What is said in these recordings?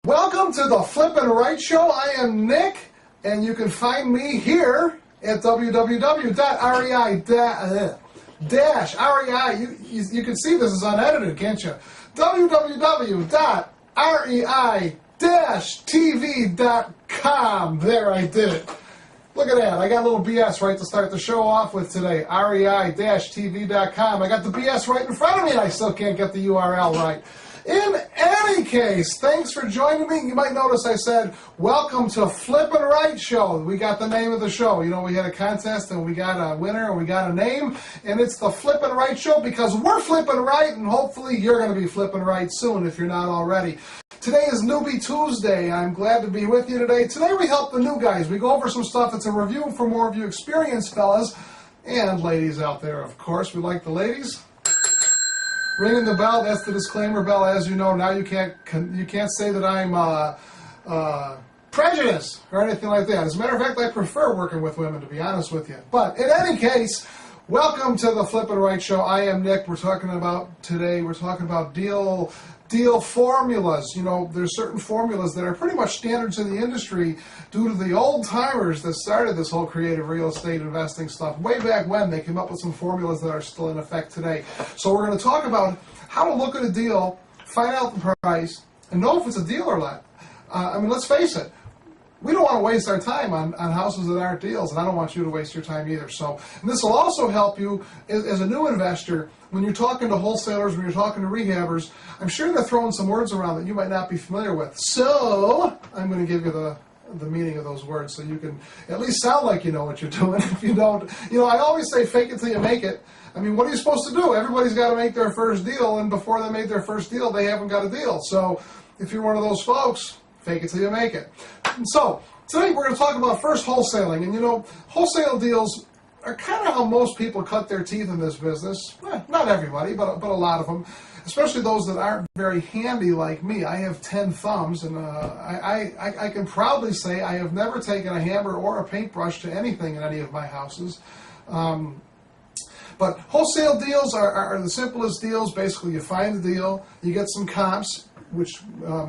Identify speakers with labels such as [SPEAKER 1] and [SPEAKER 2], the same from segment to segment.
[SPEAKER 1] Welcome to the Flippin' Right Show. I am Nick, and you can find me here at www.rei-rei. You can see this is unedited, can't you? www.rei-tv.com. There, I did it. Look at that. I got a little BS right to start the show off with today. rei-tv.com. I got the BS right in front of me, and I still can't get the URL right. In any case, thanks for joining me. You might notice I said, welcome to Flippin' Right Show. We got the name of the show. You know, we had a contest, and we got a winner, and we got a name, and it's the Flippin' Right Show because we're flipping right, and hopefully you're going to be flipping right soon if you're not already. Today is Newbie Tuesday. I'm glad to be with you today. Today we help the new guys. We go over some stuff. It's a review for more of you experienced fellas and ladies out there, of course. We like the ladies. Ringing the bell, that's the disclaimer bell. As you know, now you can't say that I'm prejudiced or anything like that. As a matter of fact, I prefer working with women, to be honest with you. But in any case, welcome to the Flippin' Right Show. I am Nick. We're talking about deal formulas. You know, there's certain formulas that are pretty much standards in the industry due to the old timers that started this whole creative real estate investing stuff. Way back when, they came up with some formulas that are still in effect today. So we're going to talk about how to look at a deal, find out the price, and know if it's a deal or not. I mean, let's face it. We don't want to waste our time on houses that aren't deals, and I don't want you to waste your time either. So, and this will also help you as a new investor when you're talking to wholesalers, when you're talking to rehabbers. I'm sure they're throwing some words around that you might not be familiar with. So, I'm going to give you the meaning of those words so you can at least sound like you know what you're doing. If you don't, you know, I always say fake it till you make it. I mean, what are you supposed to do? Everybody's got to make their first deal, and before they made their first deal, they haven't got a deal. So, if you're one of those folks, fake it till you make it. So, today we're going to talk about first wholesaling. And you know, wholesale deals are kind of how most people cut their teeth in this business. Not everybody, but a lot of them. Especially those that aren't very handy like me. I have 10 thumbs, and I can proudly say I have never taken a hammer or a paintbrush to anything in any of my houses. But wholesale deals are the simplest deals. Basically, you find the deal, you get some comps, which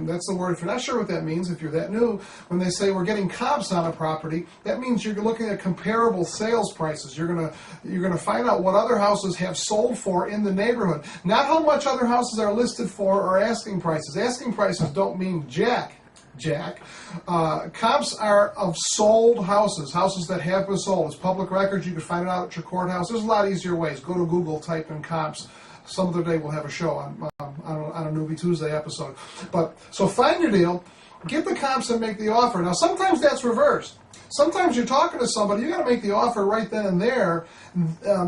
[SPEAKER 1] that's the word. If you're not sure what that means, if you're that new, when they say we're getting comps on a property, that means you're looking at comparable sales prices. You're gonna find out what other houses have sold for in the neighborhood, not how much other houses are listed for or asking prices. Asking prices don't mean jack. Comps are of sold houses that have been sold. It's public records. You can find it out at your courthouse. There's a lot easier ways. Go to Google, type in comps. Some other day we'll have a show on a Newbie Tuesday episode. But so find your deal, get the comps, and make the offer. Now sometimes that's reversed. Sometimes you're talking to somebody, you got to make the offer right then and there,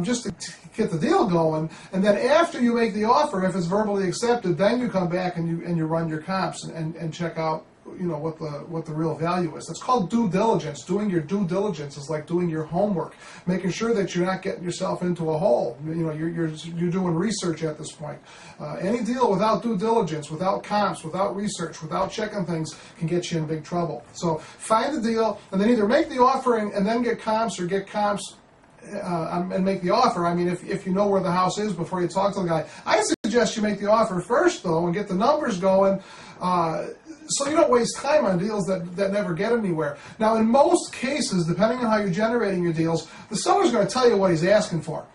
[SPEAKER 1] just to get the deal going. And then after you make the offer, if it's verbally accepted, then you come back and you run your comps and check out, you know, what the real value is. It's called due diligence. Doing your due diligence is like doing your homework, making sure that you're not getting yourself into a hole. You know, you're doing research at this point. Any deal without due diligence, without comps, without research, without checking things can get you in big trouble. So find the deal and then either make the offer and then get comps, or get comps and make the offer. I mean, if you know where the house is before you talk to the guy, I suggest you make the offer first though and get the numbers going. So you don't waste time on deals that never get anywhere. Now, in most cases, depending on how you're generating your deals, the seller's going to tell you what he's asking for.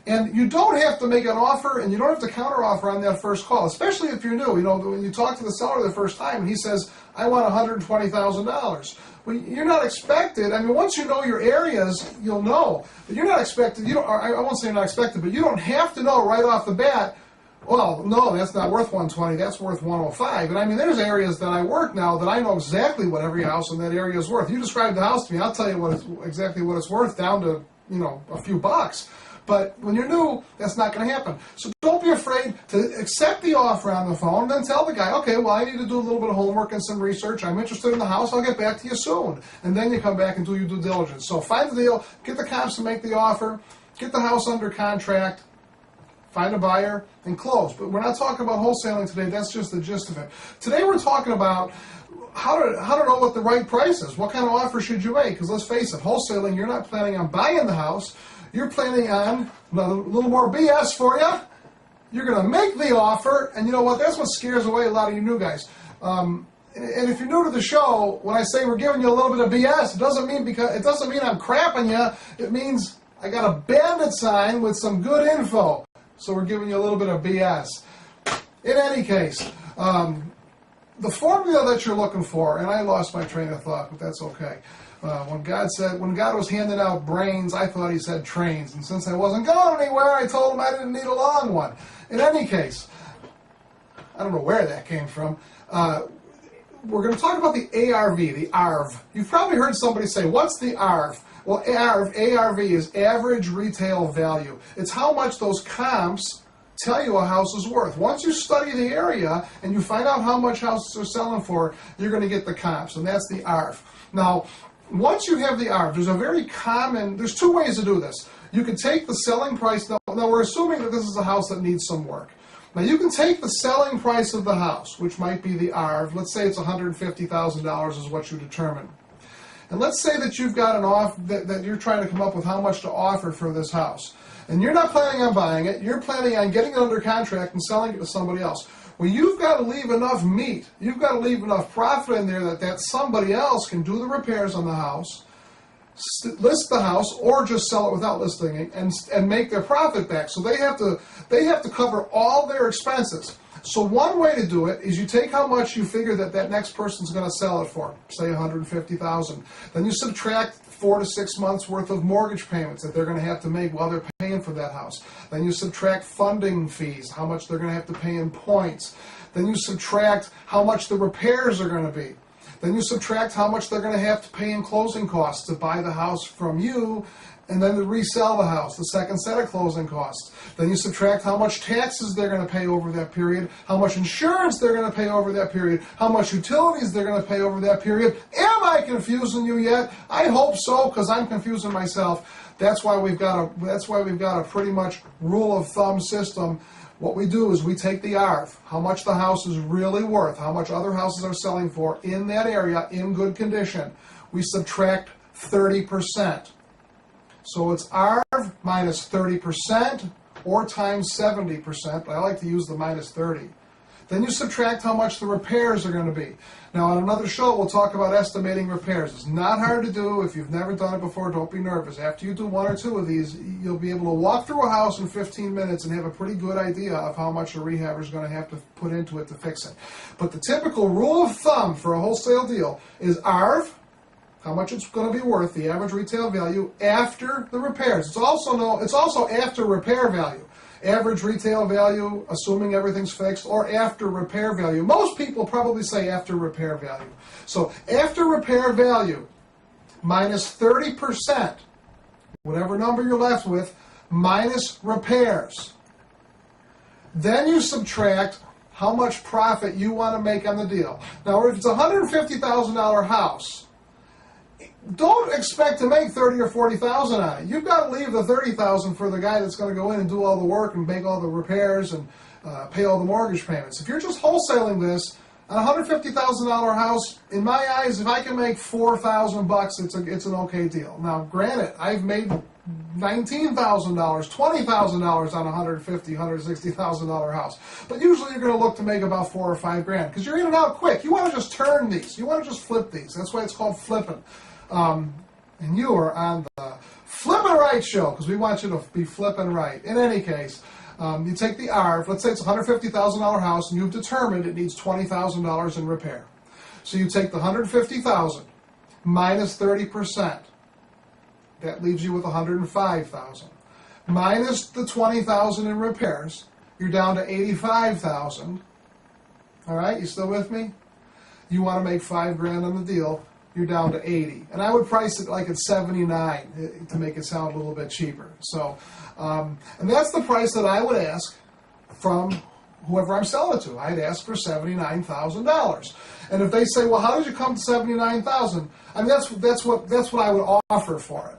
[SPEAKER 1] And you don't have to make an offer, and you don't have to counteroffer on that first call, especially if you're new. You know, when you talk to the seller the first time, and he says, I want $120,000. Well, you're not expected. I mean, once you know your areas, you'll know. But you're not expected. I won't say you're not expected, but you don't have to know right off the bat, well, no, that's not worth 120, that's worth 105. And I mean, there's areas that I work now that I know exactly what every house in that area is worth. You describe the house to me, I'll tell you exactly what it's worth, down to, you know, a few bucks. But when you're new, that's not going to happen. So don't be afraid to accept the offer on the phone, then tell the guy, okay, well, I need to do a little bit of homework and some research. I'm interested in the house. I'll get back to you soon. And then you come back and do your due diligence. So find the deal, get the comps to make the offer, get the house under contract, find a buyer, and close. But we're not talking about wholesaling today. That's just the gist of it. Today we're talking about how to know what the right price is. What kind of offer should you make? Because let's face it, wholesaling, you're not planning on buying the house. You're planning on, a little more BS for you, you're going to make the offer, and you know what? That's what scares away a lot of you new guys. And if you're new to the show, when I say we're giving you a little bit of BS, it doesn't mean I'm crapping you. It means I got a bandit sign with some good info. So we're giving you a little bit of BS. In any case, the formula that you're looking for, and I lost my train of thought, but that's okay. When God was handing out brains, I thought he said trains. And since I wasn't going anywhere, I told him I didn't need a long one. In any case, I don't know where that came from. We're going to talk about the ARV, the ARV. You've probably heard somebody say, what's the ARV? Well, ARV is average retail value. It's how much those comps tell you a house is worth. Once you study the area and you find out how much houses are selling for, you're going to get the comps, and that's the ARV. Now, once you have the ARV, there's two ways to do this. You can take the selling price. Now we're assuming that this is a house that needs some work. Now you can take the selling price of the house, which might be the ARV. Let's say it's $150,000 is what you determine. And let's say that you've got that you're trying to come up with how much to offer for this house. And you're not planning on buying it. You're planning on getting it under contract and selling it to somebody else. Well, you've got to leave enough meat. You've got to leave enough profit in there that somebody else can do the repairs on the house, list the house, or just sell it without listing it and make their profit back. So they have to cover all their expenses. So one way to do it is you take how much you figure that next person's going to sell it for, say $150,000. Then you subtract 4 to 6 months worth of mortgage payments that they're going to have to make while they're paying for that house. Then you subtract funding fees, how much they're going to have to pay in points. Then you subtract how much the repairs are going to be. Then you subtract how much they're going to have to pay in closing costs to buy the house from you and then to resell the house, the second set of closing costs. Then you subtract how much taxes they're going to pay over that period, how much insurance they're going to pay over that period, how much utilities they're going to pay over that period. Am I confusing you yet? I hope so, because I'm confusing myself. That's why we've got a pretty much rule of thumb system. What we do is we take the ARV, how much the house is really worth, how much other houses are selling for in that area in good condition. We subtract 30%. So it's ARV minus 30% or times 70%, but I like to use the minus 30. Then you subtract how much the repairs are going to be. Now on another show we'll talk about estimating repairs. It's not hard to do. If you've never done it before, don't be nervous. After you do 1 or 2 of these, you'll be able to walk through a house in 15 minutes and have a pretty good idea of how much a rehabber is going to have to put into it to fix it. But the typical rule of thumb for a wholesale deal is ARV, how much it's going to be worth, the average retail value, after the repairs. It's also after repair value. Average retail value, assuming everything's fixed, or after repair value. Most people probably say after repair value. So after repair value, minus 30%, whatever number you're left with, minus repairs. Then you subtract how much profit you want to make on the deal. Now, if it's a $150,000 house, don't expect to make $30,000 or $40,000 on it. You've got to leave the $30,000 for the guy that's going to go in and do all the work and make all the repairs and pay all the mortgage payments. If you're just wholesaling this, on a $150,000 house, in my eyes, if I can make $4,000, it's an okay deal. Now, granted, I've made $19,000, $20,000 on a $150,000, $160,000 house. But usually you're going to look to make about $4 or $5 grand because you're in and out quick. You want to just turn these. You want to just flip these. That's why it's called flipping. And you are on the Flippin' Right show because we want you to be flipping right. In any case, you take the ARV. Let's say it's a $150,000 house and you've determined it needs $20,000 in repair. So you take the $150,000 minus 30%. That leaves you with $105,000. Minus the $20,000 in repairs, you're down to $85,000. All right, you still with me? You want to make $5 grand on the deal, you're down to 80. And I would price it like at 79 to make it sound a little bit cheaper. So, and that's the price that I would ask from whoever I'm selling it to. I'd ask for $79,000. And if they say, well, how did you come to $79,000? I mean, that's what I would offer for it.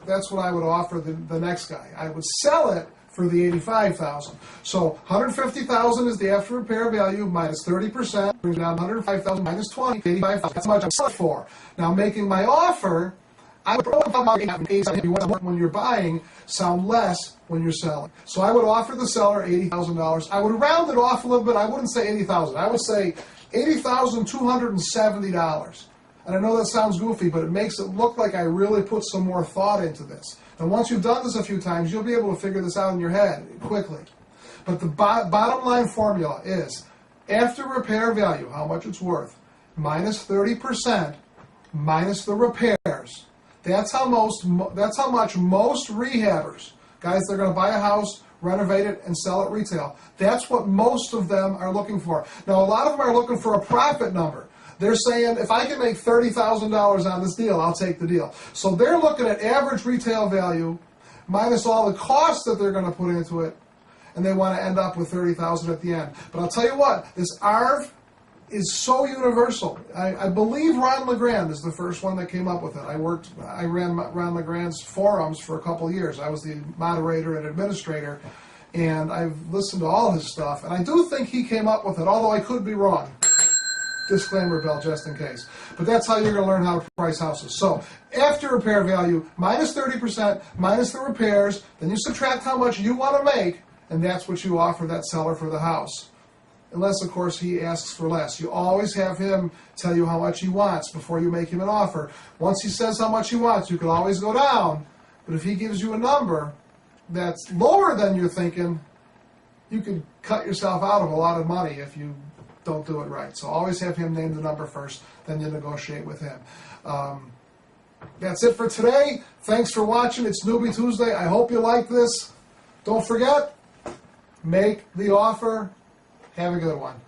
[SPEAKER 1] That's what I would offer the next guy. I would sell it for the $85,000. So $150,000 is the after repair value minus 30%, brings down $105,000 minus 20, $85,000. That's how much I'm selling for. Now, making my offer, I would probably when you're buying sound less when you're selling. So I would offer the seller $80,000. I would round it off a little bit. I wouldn't say $80,000. I would say $80,270. And I know that sounds goofy, but it makes it look like I really put some more thought into this. And once you've done this a few times, you'll be able to figure this out in your head quickly. But the bottom line formula is, after repair value, how much it's worth, minus 30%, minus the repairs. That's how much most rehabbers, guys, they're going to buy a house, renovate it, and sell it retail. That's what most of them are looking for. Now, a lot of them are looking for a profit number. They're saying, if I can make $30,000 on this deal, I'll take the deal. So they're looking at average retail value minus all the costs that they're going to put into it, and they want to end up with $30,000 at the end. But I'll tell you what, this ARV is so universal. I believe Ron LeGrand is the first one that came up with it. I ran Ron LeGrand's forums for a couple of years. I was the moderator and administrator, and I've listened to all his stuff, and I do think he came up with it, although I could be wrong. Disclaimer bell just in case. But that's how you're going to learn how to price houses. So after repair value, minus 30%, minus the repairs, then you subtract how much you want to make, and that's what you offer that seller for the house. Unless, of course, he asks for less. You always have him tell you how much he wants before you make him an offer. Once he says how much he wants, you can always go down. But if he gives you a number that's lower than you're thinking, you could cut yourself out of a lot of money if you don't do it right. So always have him name the number first, then you negotiate with him. That's it for today. Thanks for watching. It's Newbie Tuesday. I hope you like this. Don't forget, make the offer. Have a good one.